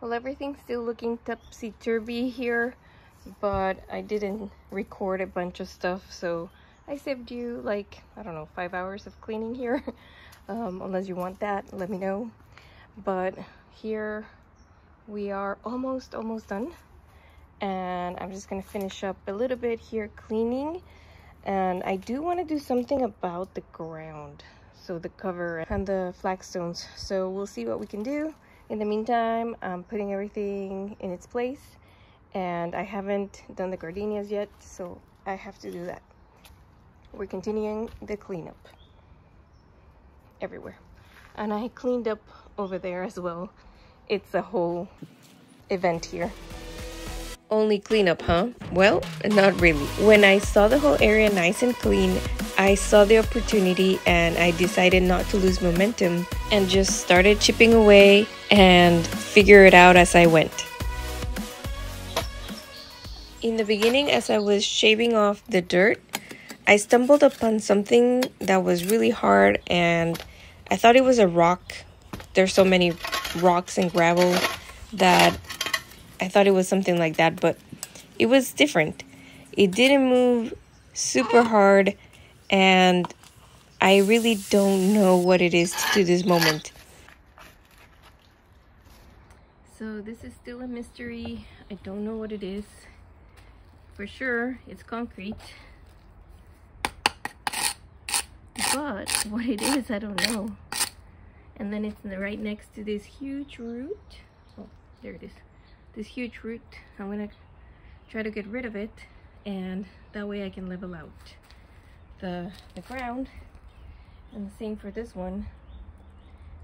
Well, everything's still looking topsy-turvy here, but I didn't record a bunch of stuff, so I saved you like, I don't know, 5 hours of cleaning here. Unless you want that, let me know. But here we are almost done, and I'm just gonna finish up a little bit here cleaning. And I do want to do something about the ground, so the cover and the flagstones, so we'll see what we can do. In the meantime, I'm putting everything in its place, and I haven't done the gardenias yet, so I have to do that. We're continuing the cleanup everywhere, and I cleaned up over there as well. It's a whole event here. Only cleanup, huh? Well, not really. When I saw the whole area nice and clean, I saw the opportunity and I decided not to lose momentum and just started chipping away and figure it out as I went. In the beginning, as I was shaving off the dirt, I stumbled upon something that was really hard, and I thought it was a rock. There's so many rocks and gravel that I thought it was something like that, but it was different. It didn't move super hard, and I really don't know what it is to this moment. So this is still a mystery. I don't know what it is. For sure, it's concrete. But what it is, I don't know. And then it's right next to this huge root. Oh, there it is. This huge root. I'm gonna try to get rid of it, and that way I can level out the ground. And the same for this one.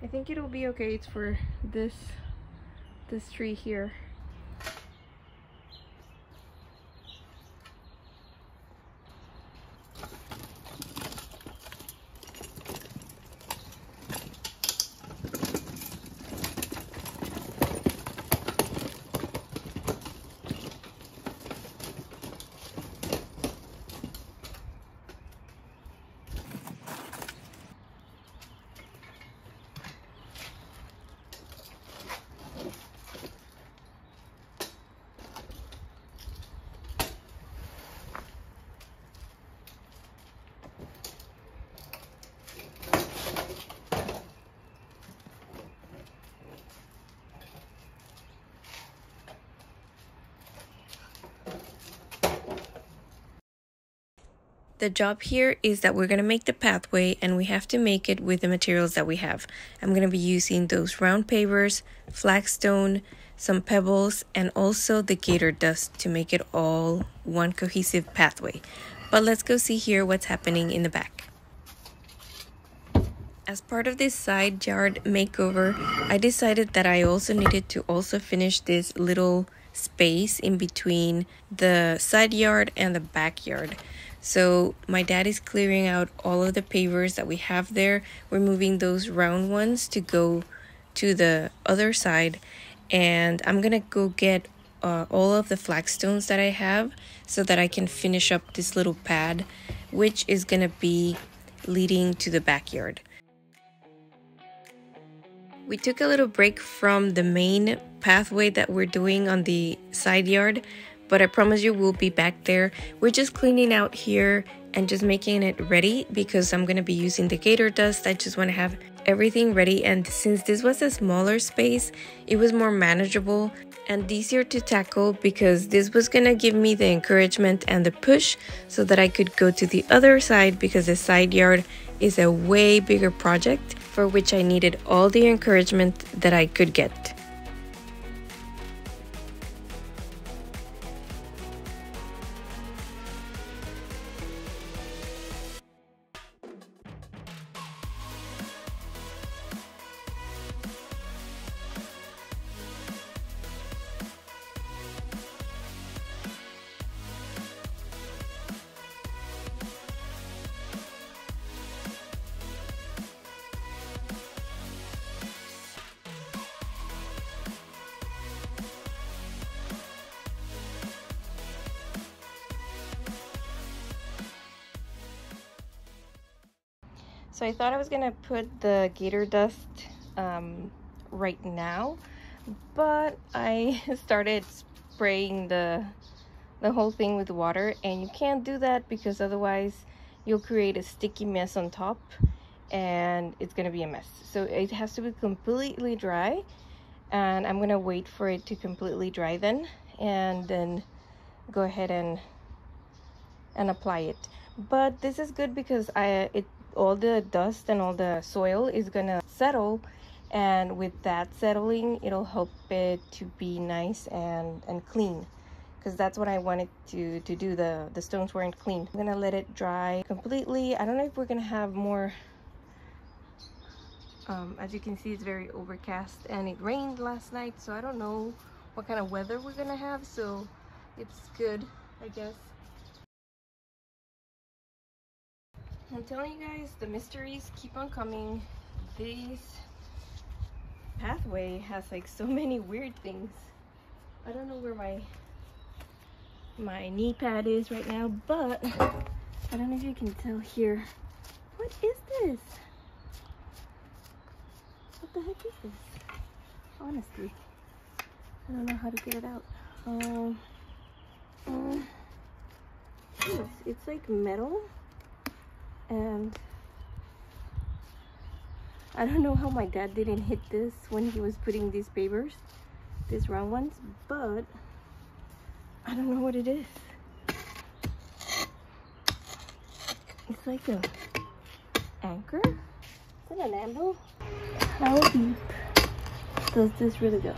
I think it'll be okay. It's for this tree here. The job here is that we're going to make the pathway, and we have to make it with the materials that we have. I'm going to be using those round pavers, flagstone, some pebbles, and also the gator dust to make it all one cohesive pathway. But let's go see here what's happening in the back. As part of this side yard makeover, I decided that I also needed to finish this little space in between the side yard and the backyard. So my dad is clearing out all of the pavers that we have there. We're moving those round ones to go to the other side, and I'm gonna go get all of the flagstones that I have so that I can finish up this little pad, which is gonna be leading to the backyard. We took a little break from the main pathway that we're doing on the side yard, but I promise you we'll be back there. We're just cleaning out here and just making it ready because I'm going to be using the gator dust. I just want to have everything ready, and since this was a smaller space, it was more manageable and easier to tackle because this was going to give me the encouragement and the push so that I could go to the other side, because the side yard is a way bigger project for which I needed all the encouragement that I could get. So I thought I was gonna put the gator dust right now, but I started spraying the whole thing with water, and you can't do that because otherwise you'll create a sticky mess on top and it's gonna be a mess. So it has to be completely dry, and I'm gonna wait for it to completely dry then, and then go ahead and apply it. But this is good because all the dust and all the soil is gonna settle, and with that settling, it'll help it to be nice and clean, because that's what I wanted to do. The stones weren't clean. I'm gonna let it dry completely. I don't know if we're gonna have more. As you can see, it's very overcast and it rained last night, so I don't know what kind of weather we're gonna have, so it's good, I guess. I'm telling you guys, the mysteries keep on coming. This pathway has like so many weird things. I don't know where my knee pad is right now, but I don't know if you can tell here. What is this? What the heck is this? Honestly, I don't know how to get it out. It's like metal, and I don't know how my dad didn't hit this when he was putting these pavers, these round ones, but I don't know what it is. It's like a anchor. Is it an anvil? How deep does this really go?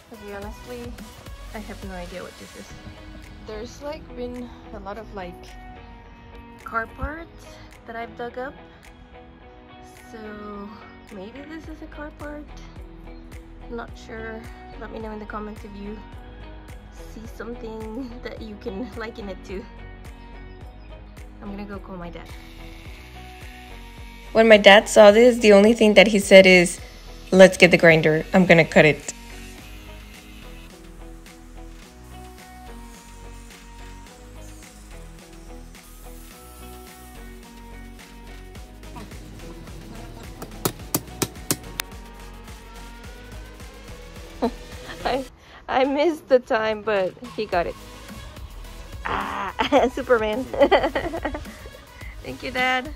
To be honestly, I have no idea what this is. There's like been a lot of like car parts that I've dug up, so maybe this is a car part. I'm not sure. Let me know in the comments if you see something that you can liken it to. I'm gonna go call my dad. When my dad saw this, the only thing that he said is, "Let's get the grinder. I'm gonna cut it." I missed the time, but he got it. Ah, Superman. Thank you, Dad.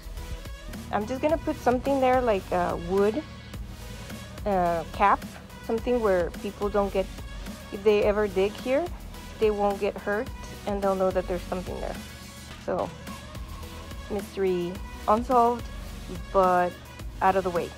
I'm just gonna put something there like a wood cap, something where people don't get, if they ever dig here, they won't get hurt and they'll know that there's something there. So, mystery unsolved, but out of the way.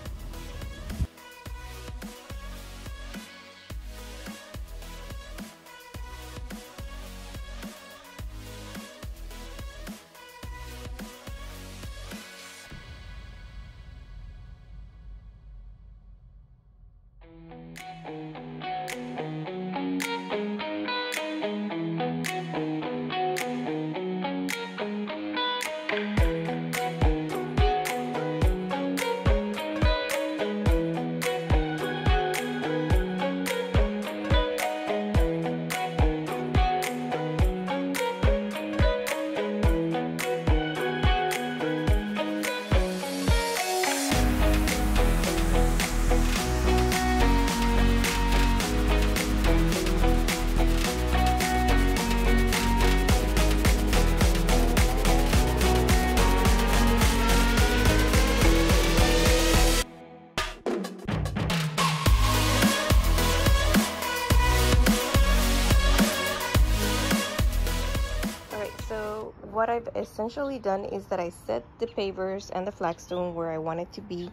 What I've essentially done is that I set the pavers and the flagstone where I want it to be.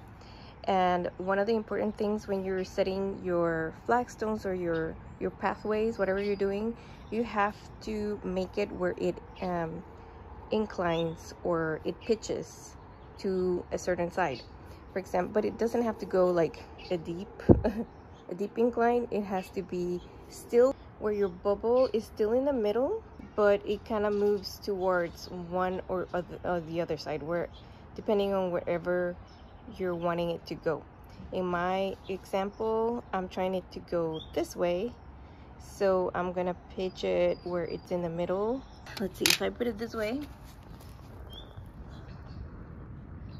And one of the important things when you're setting your flagstones or your pathways, whatever you're doing, you have to make it where it inclines or it pitches to a certain side, for example. But it doesn't have to go like a deep a deep incline. It has to be still where your bubble is still in the middle, but it kind of moves towards one or the other side, where depending on wherever you're wanting it to go. In my example, I'm trying it to go this way, so I'm gonna pitch it where it's in the middle. Let's see, if I put it this way,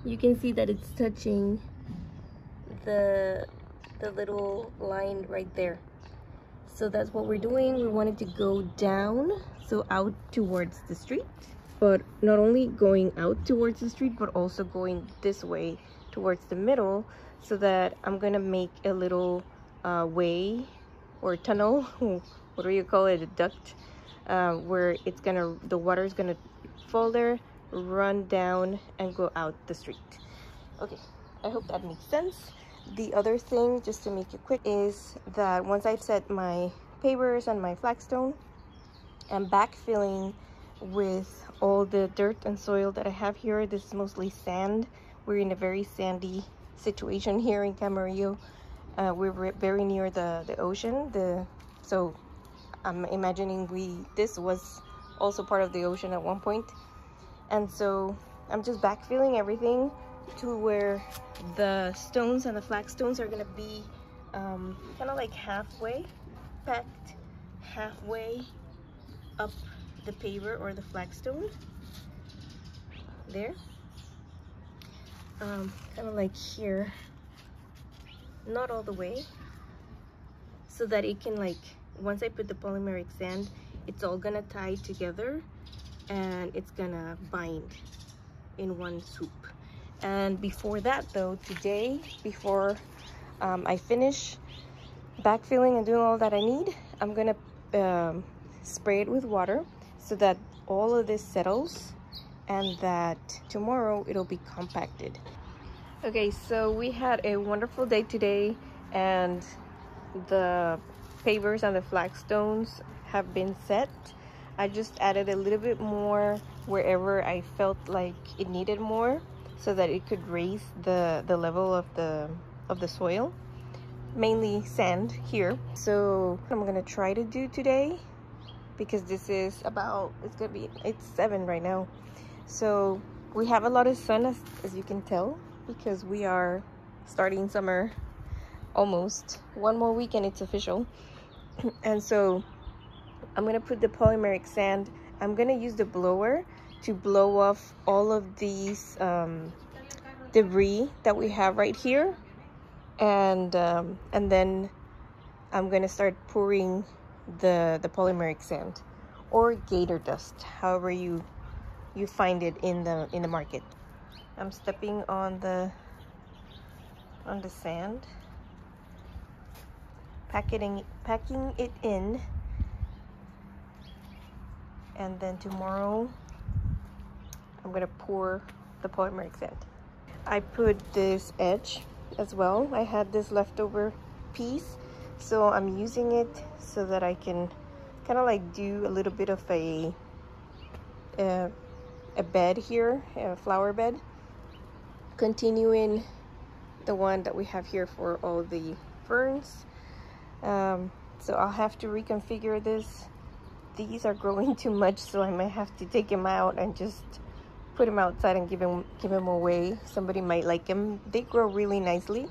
you can see that it's touching the little line right there. So that's what we're doing. We wanted to go down, so out towards the street, but not only going out towards the street, but also going this way towards the middle, so that I'm gonna make a little way or tunnel, what do you call it, a duct, where it's gonna, the water is gonna fall there, run down and go out the street. Okay, I hope that makes sense. The other thing, just to make it quick, is that once I've set my pavers and my flagstone, I'm backfilling with all the dirt and soil that I have here. This is mostly sand. We're in a very sandy situation here in Camarillo. We're very near the ocean. So I'm imagining this was also part of the ocean at one point. And so I'm just backfilling everything to where the stones and the flagstones are gonna be kind of like halfway, packed halfway up the paver or the flagstone there, kind of like here, not all the way, so that it can, like, once I put the polymeric sand, it's all gonna tie together and it's gonna bind in one swoop. And before that though, today, before I finish backfilling and doing all that I need, I'm gonna spray it with water so that all of this settles and that tomorrow it'll be compacted. Okay, so we had a wonderful day today, and the pavers and the flagstones have been set. I just added a little bit more wherever I felt like it needed more, so that it could raise the level of the soil, mainly sand here. So I'm gonna try to do today, because this is about, it's 7 right now, so we have a lot of sun, as you can tell, because we are starting summer almost. One more week and it's official. And so I'm gonna put the polymeric sand. I'm gonna use the blower to blow off all of these debris that we have right here, and then I'm gonna start pouring the polymeric sand or gator dust, however you find it in the market. I'm stepping on the sand, packing it in, and then tomorrow I'm gonna pour the polymeric sand. I put this edge as well. I had this leftover piece, so I'm using it so that I can kind of like do a little bit of a bed here, a flower bed, continuing the one that we have here for all the ferns. So I'll have to reconfigure this. These are growing too much, so I might have to take them out and just put them outside and give them away. Somebody might like them. They grow really nicely.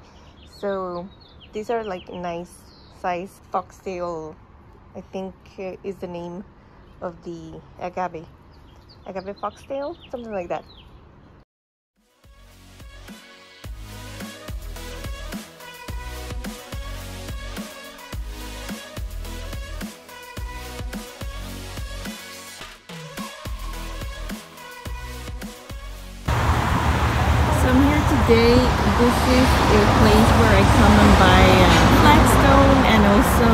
So these are like nice size foxtail, I think is the name of the agave foxtail, something like that. Today, this is a place where I come and buy Flagstone and also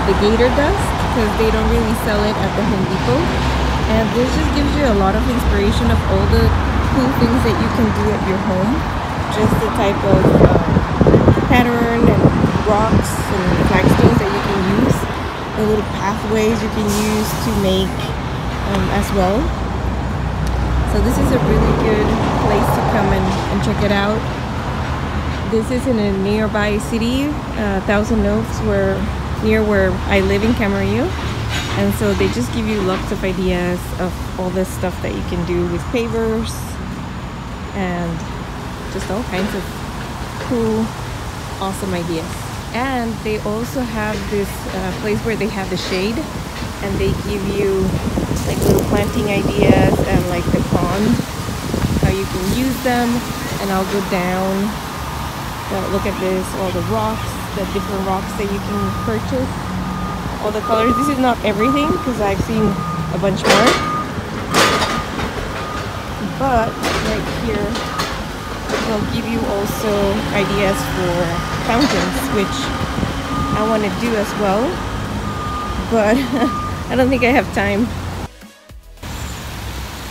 the gator dust, because they don't really sell it at the Home Depot. And this just gives you a lot of inspiration of all the cool things that you can do at your home. Just the type of pattern and rocks and flagstones that you can use, the little pathways you can use to make as well. So this is a really good place to come and check it out. This is in a nearby city, Thousand Oaks, near where I live in Camarillo. And so they just give you lots of ideas of all this stuff that you can do with pavers and just all kinds of cool, awesome ideas. And they also have this place where they have the shade, and they give you like little planting ideas and like the pond how you can use them, and I'll go down. Look at this, all the rocks, the different rocks that you can purchase, all the colors. This is not everything because I've seen a bunch more, but right here will give you also ideas for fountains, which I want to do as well, but I don't think I have time.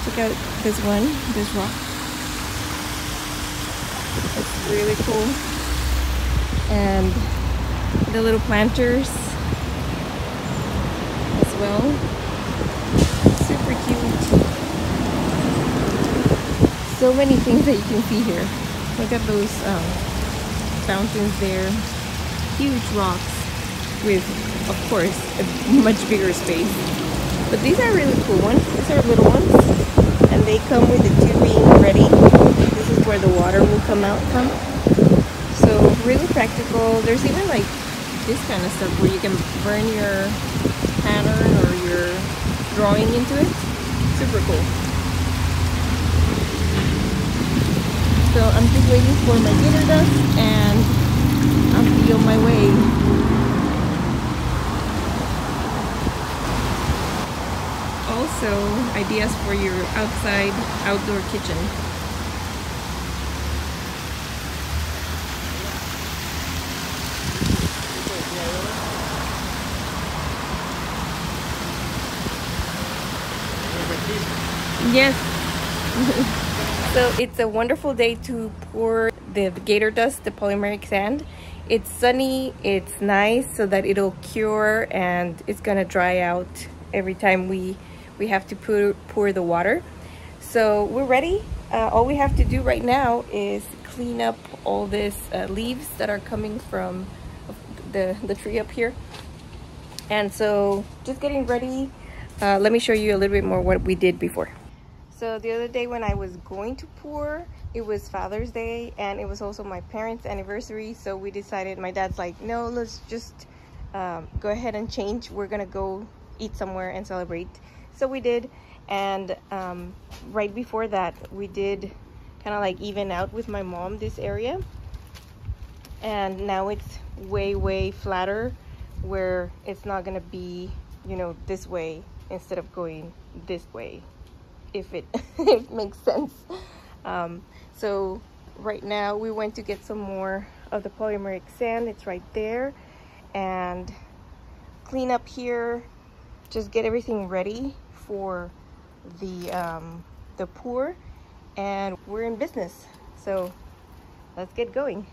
Check out this one, this rock. It's really cool. And the little planters as well. Super cute. So many things that you can see here. Look at those fountains there. Huge rocks with, of course, a much bigger space. But these are really cool ones. These are little ones. And they come with the tubing ready. This is where the water will come out from. So really practical. There's even like this kind of stuff where you can burn your pattern or your drawing into it. Super cool. So I'm just waiting for my glitter dust and I'll be on my way. Also, ideas for your outdoor kitchen. Yes. So it's a wonderful day to pour the gator dust, the polymeric sand. It's sunny, it's nice so that it'll cure and it's gonna dry out every time we have to pour the water. So we're ready. All we have to do right now is clean up all these leaves that are coming from the tree up here. And so just getting ready. Let me show you a little bit more what we did before. So the other day when I was going to pour, it was Father's Day and it was also my parents' anniversary. So we decided, my dad's like, no, let's just go ahead and change. We're gonna go eat somewhere and celebrate. So we did. And right before that, we did kind of like even out with my mom this area. And now it's way flatter where it's not gonna be, you know, this way instead of going this way, if it if makes sense. So right now we went to get some more of the polymeric sand. It's right there, and clean up here, just get everything ready for the pour, and we're in business. So let's get going.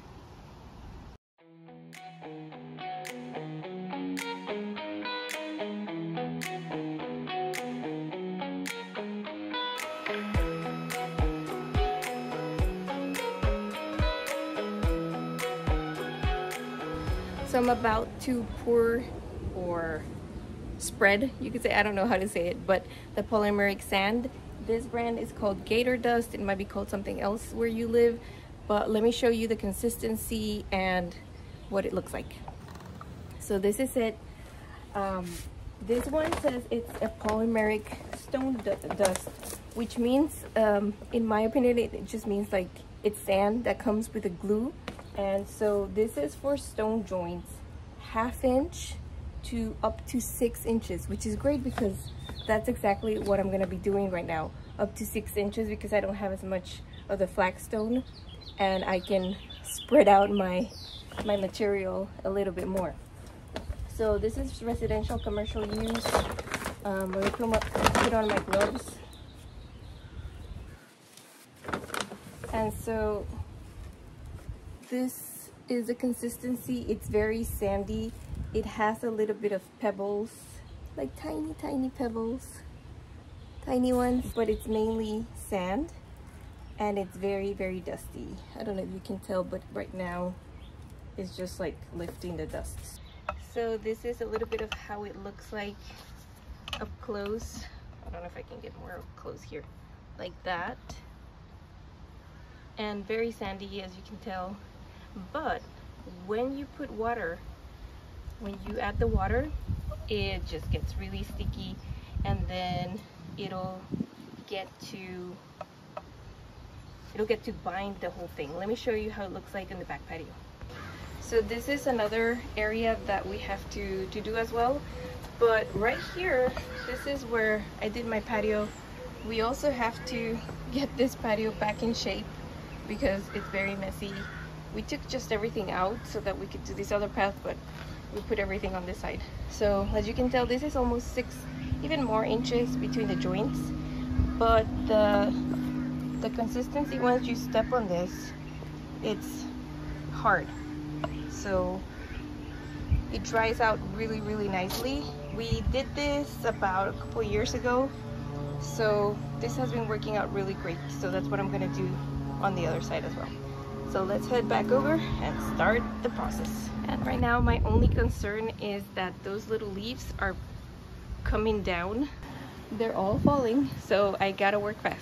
So I'm about to pour or spread, you could say, I don't know how to say it, but the polymeric sand. This brand is called Gator Dust. It might be called something else where you live, but let me show you the consistency and what it looks like. So this is it. This one says it's a polymeric stone dust, which means, in my opinion, it just means like it's sand that comes with a glue. And so this is for stone joints, 1/2 inch to up to 6 inches, which is great because that's exactly what I'm gonna be doing right now, up to 6 inches, because I don't have as much of the flagstone and I can spread out my material a little bit more. So this is residential, commercial use. Let me put on my gloves. And so this is the consistency. It's very sandy. It has a little bit of pebbles, like tiny pebbles, tiny ones, but it's mainly sand, and it's very dusty. I don't know if you can tell, but right now it's just like lifting the dust. So this is a little bit of how it looks like up close. I don't know if I can get more up close here, like that. And very sandy, as you can tell. But when you put water, when you add the water, it just gets really sticky, and then it'll get to it'll get to bind the whole thing. Let me show you how it looks like in the back patio. So this is another area that we have to do as well. But right here, this is where I did my patio. We also have to get this patio back in shape because it's very messy. We took just everything out so that we could do this other path, but we put everything on this side. So as you can tell, this is almost 6 even more inches between the joints. But the consistency, once you step on this, it's hard. So it dries out really, really nicely. We did this about a couple years ago, so this has been working out really great. So that's what I'm gonna do on the other side as well. So let's head back over and start the process. And right now my only concern is that those little leaves are coming down. They're all falling, so I gotta work fast.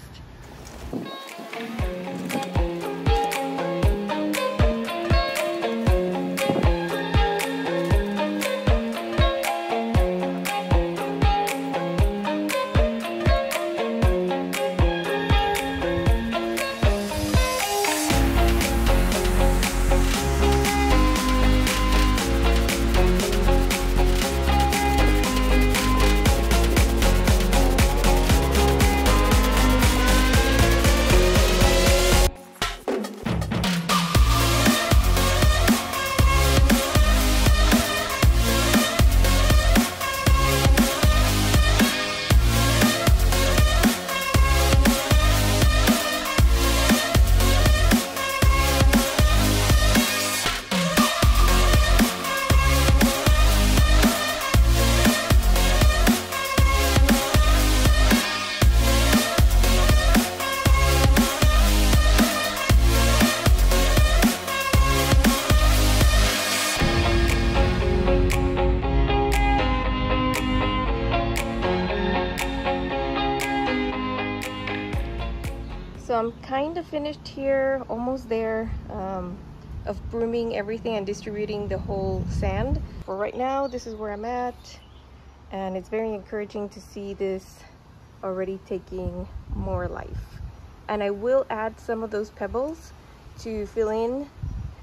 So I'm kind of finished here, almost there, of brooming everything and distributing the whole sand. For right now, this is where I'm at, and it's very encouraging to see this already taking more life. And I will add some of those pebbles to fill in.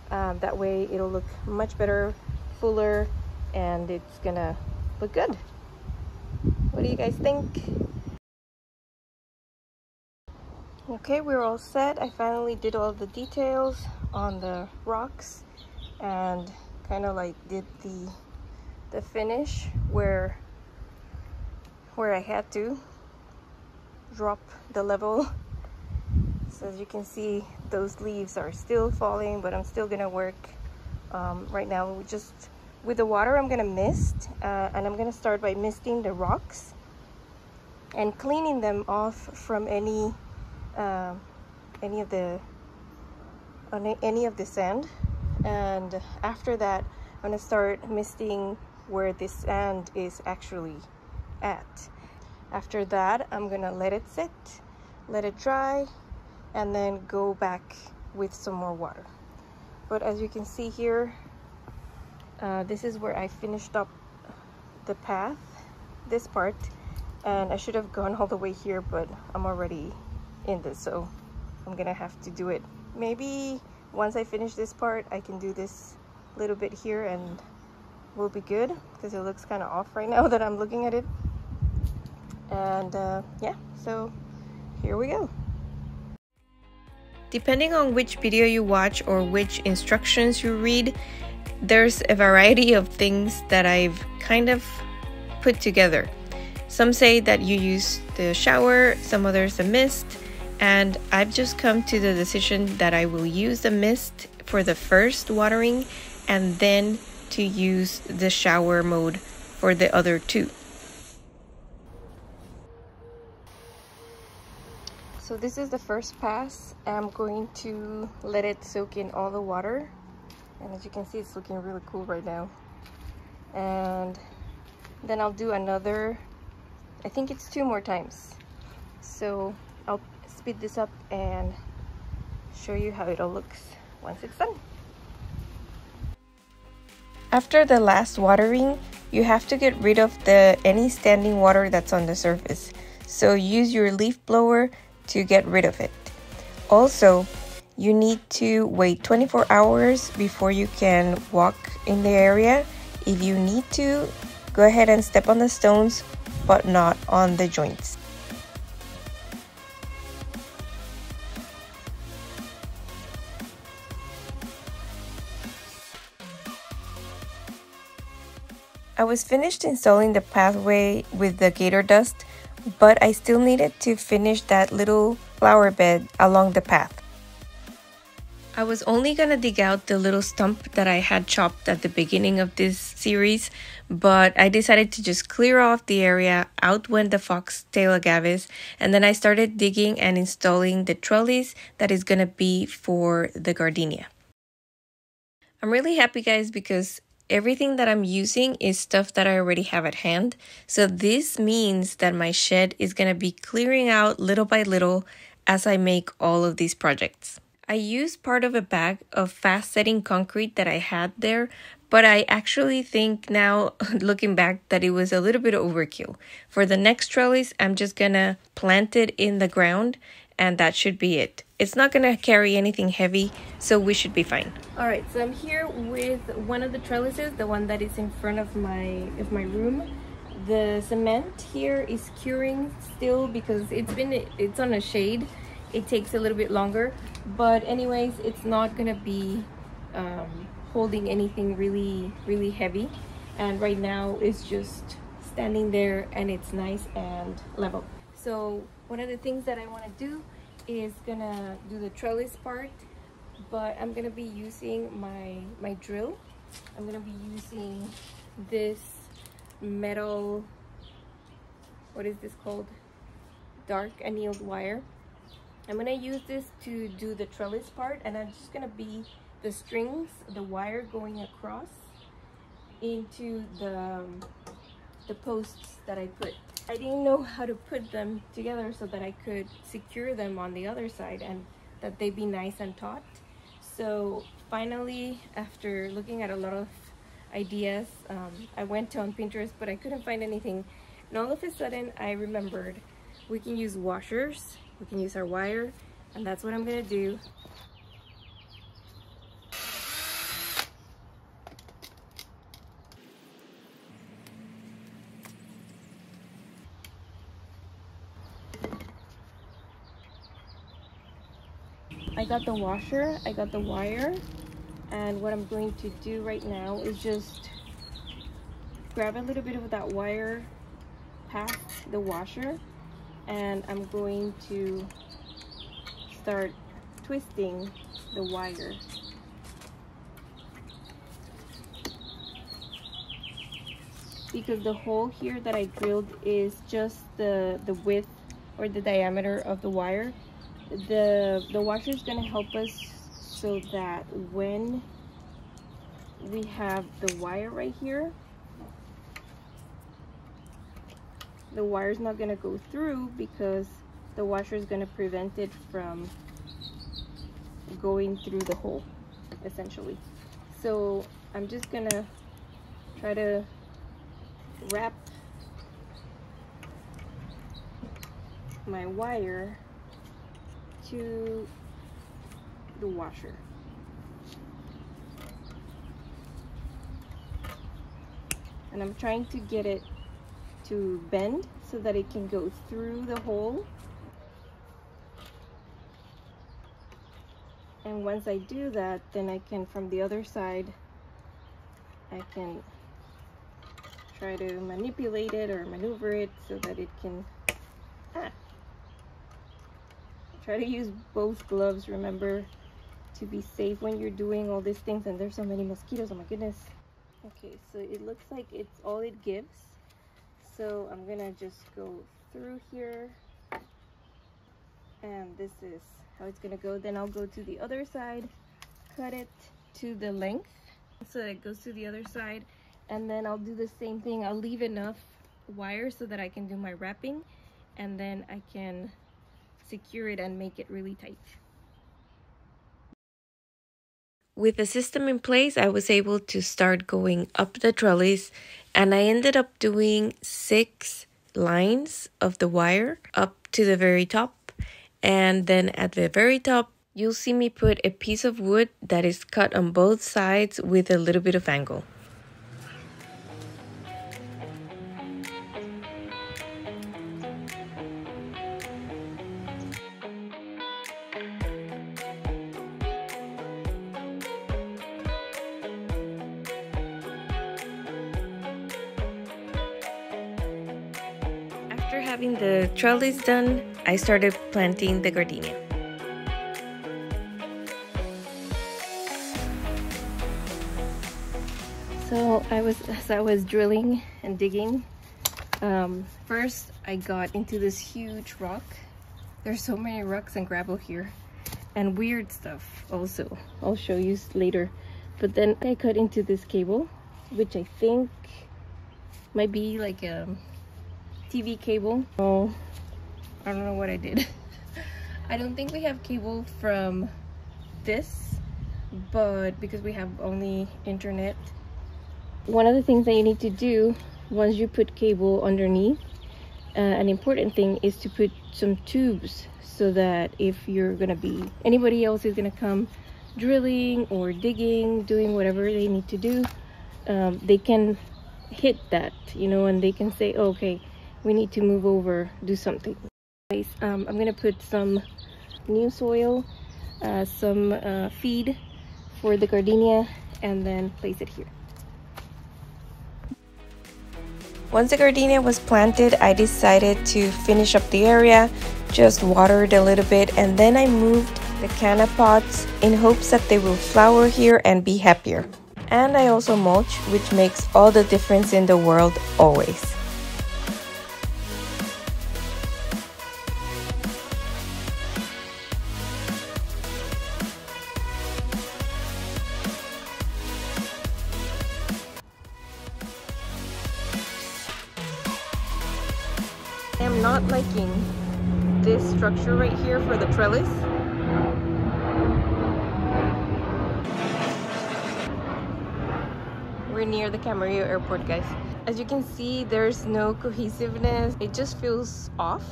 That way it'll look much better, fuller, and it's gonna look good. What do you guys think? Okay, we're all set. I finally did all the details on the rocks and kind of like did the finish where I had to drop the level. So as you can see, those leaves are still falling, but I'm still gonna work right now. Just with the water, I'm gonna mist, and I'm gonna start by misting the rocks and cleaning them off from any of the sand. And after that, I'm gonna start misting where this sand is actually at. After that, I'm gonna let it sit, let it dry, and then go back with some more water. But as you can see here, this is where I finished up the path, this part, and I should have gone all the way here, but I'm already in this, so I'm gonna have to do it. Maybe once I finish this part, I can do this little bit here and we'll be good, because it looks kind of off right now that I'm looking at it. And yeah, so here we go. Depending on which video you watch or which instructions you read, there's a variety of things that I've kind of put together. Some say that you use the shower, some others the mist, and I've just come to the decision that I will use the mist for the first watering and then to use the shower mode for the other two. So this is the first pass. I'm going to let it soak in all the water, and as you can see, it's looking really cool right now. And then I'll do another, I think it's 2 more times. So I'll speed this up and show you how it all looks once it's done. After the last watering, you have to get rid of any standing water that's on the surface. So use your leaf blower to get rid of it. Also, you need to wait 24 hours before you can walk in the area. If you need to, go ahead and step on the stones, but not on the joints. I was finished installing the pathway with the gator dust, but I still needed to finish that little flower bed along the path. I was only gonna dig out the little stump that I had chopped at the beginning of this series, but I decided to just clear off the area. Out went the foxtail agaves, and then I started digging and installing the trellis that is gonna be for the gardenia. I'm really happy, guys, because everything that I'm using is stuff that I already have at hand. So this means that my shed is gonna be clearing out little by little as I make all of these projects. I used part of a bag of fast setting concrete that I had there, but I actually think now, looking back, that it was a little bit overkill. For the next trellis, I'm just gonna plant it in the ground, and that should be it. It's not gonna carry anything heavy, so we should be fine. All right, so I'm here with one of the trellises, the one that is in front of my room. The cement here is curing still because it's on a shade. It takes a little bit longer, but anyways, it's not gonna be holding anything really heavy, and right now it's just standing there and it's nice and level. So one of the things that I want to do is gonna do the trellis part, but I'm gonna be using my drill. I'm gonna be using this metal, what is this called, dark annealed wire. I'm gonna use this to do the trellis part, and I'm just gonna be the strings, the wire going across into the posts that I put. I didn't know how to put them together so that I could secure them on the other side and that they'd be nice and taut. So finally, after looking at a lot of ideas, I went on Pinterest, but I couldn't find anything. And all of a sudden, I remembered we can use washers. We can use our wire, and that's what I'm gonna do. I got the washer, I got the wire, and what I'm going to do right now is just grab a little bit of that wire past the washer, and I'm going to start twisting the wire. Because the hole here that I drilled is just the width or the diameter of the wire. The washer is going to help us so that when we have the wire right here, the wire is not going to go through because the washer is going to prevent it from going through the hole, essentially. So I'm just going to try to wrap my wire to the washer. And I'm trying to get it to bend so that it can go through the hole. And once I do that, then I can, from the other side, I can try to manipulate it or maneuver it so that it can try to use both gloves. Remember to be safe when you're doing all these things, and there's so many mosquitoes, oh my goodness. Okay, so it looks like it's all it gives. So I'm gonna just go through here, and this is how it's gonna go. Then I'll go to the other side, cut it to the length so that it goes to the other side, and then I'll do the same thing. I'll leave enough wire so that I can do my wrapping, and then I can secure it and make it really tight. With the system in place, I was able to start going up the trellis, and I ended up doing 6 lines of the wire up to the very top. And then at the very top, you'll see me put a piece of wood that is cut on both sides with a little bit of angle. After having the trellis done, I started planting the gardenia. So as I was drilling and digging, first I got into this huge rock. There's so many rocks and gravel here, and weird stuff also. I'll show you later. But then I cut into this cable, which I think might be like a TV cable. Oh, I don't know what I did. I don't think we have cable from this, but because we have only internet. One of the things that you need to do once you put cable underneath, an important thing is to put some tubes, so that if you're gonna be, anybody else is gonna come drilling or digging, doing whatever they need to do, they can hit that, you know, and they can say, oh, okay, we need to move over, do something. Anyways, I'm gonna put some new soil, some feed for the gardenia, and then place it here. Once the gardenia was planted, I decided to finish up the area, just watered a little bit, and then I moved the canna pots in hopes that they will flower here and be happier. And I also mulch, which makes all the difference in the world always. I am not liking this structure right here for the trellis. We're near the Cameo airport, guys. As you can see, there's no cohesiveness. It just feels off,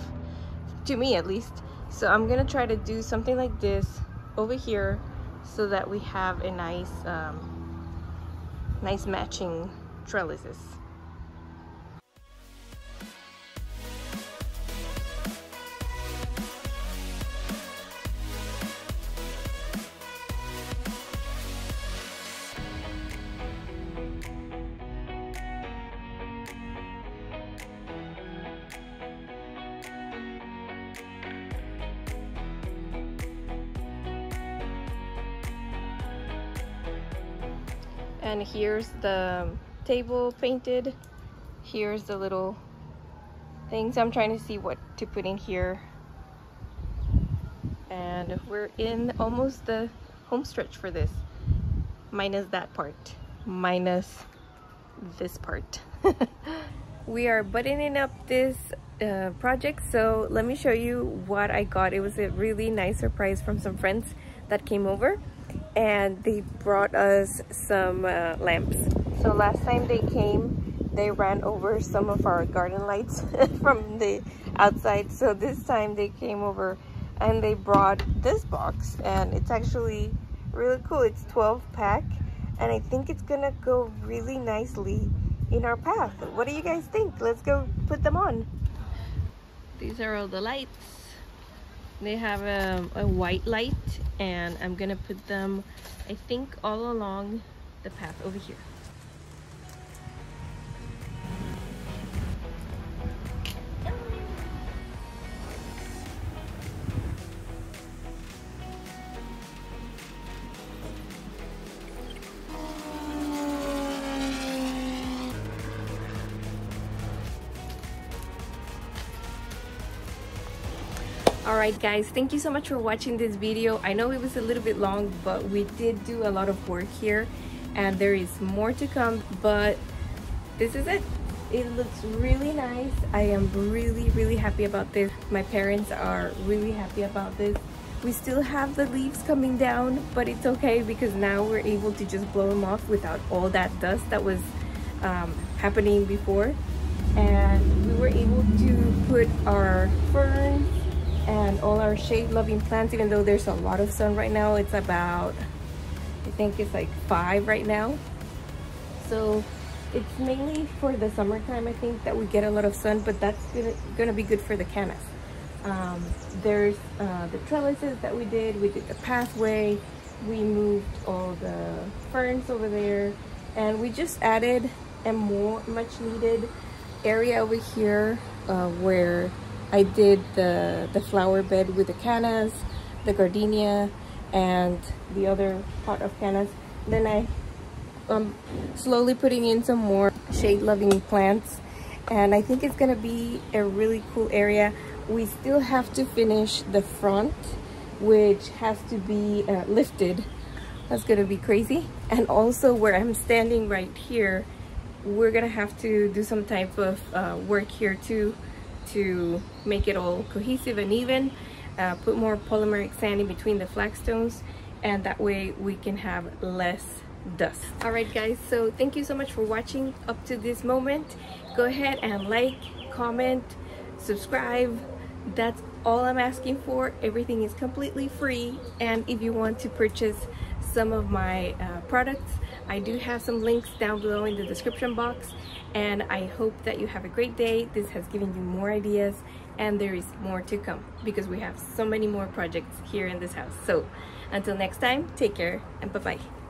to me at least. So I'm gonna try to do something like this over here so that we have a nice, nice matching trellises. And here's the table painted. Here's the little things. I'm trying to see what to put in here. And we're in almost the home stretch for this. Minus that part. Minus this part. We are buttoning up this project, so let me show you what I got. It was a really nice surprise from some friends that came over, and they brought us some lamps. So last time they came, they ran over some of our garden lights from the outside. So this time they came over and they brought this box, and it's actually really cool. It's 12 pack, and I think it's gonna go really nicely in our path. What do you guys think? Let's go put them on. These are all the lights. They have a white light, and I'm gonna put them, I think, all along the path over here. Alright guys, thank you so much for watching this video. I know it was a little bit long, but we did do a lot of work here, and there is more to come, but this is it. It looks really nice. I am really happy about this. My parents are really happy about this. We still have the leaves coming down, but it's okay because now we're able to just blow them off without all that dust that was happening before. And we were able to put our ferns and all our shade loving plants, even though there's a lot of sun right now. It's about, I think it's like 5 right now. So it's mainly for the summertime, I think, that we get a lot of sun, but that's gonna be good for the cannas. There's the trellises that we did the pathway, we moved all the ferns over there, and we just added a much needed area over here where I did the flower bed with the cannas, the gardenia, and the other pot of cannas. Then I slowly putting in some more shade loving plants, and I think it's gonna be a really cool area. We still have to finish the front, which has to be lifted. That's gonna be crazy. And also where I'm standing right here, we're gonna have to do some type of work here too to make it all cohesive and even. Put more polymeric sand in between the flagstones, and that way we can have less dust. All right guys, so thank you so much for watching up to this moment. Go ahead and like, comment, subscribe. That's all I'm asking for. Everything is completely free, and if you want to purchase some of my products, I do have some links down below in the description box. And I hope that you have a great day. This has given you more ideas, and there is more to come because we have so many more projects here in this house. So until next time, take care and bye-bye.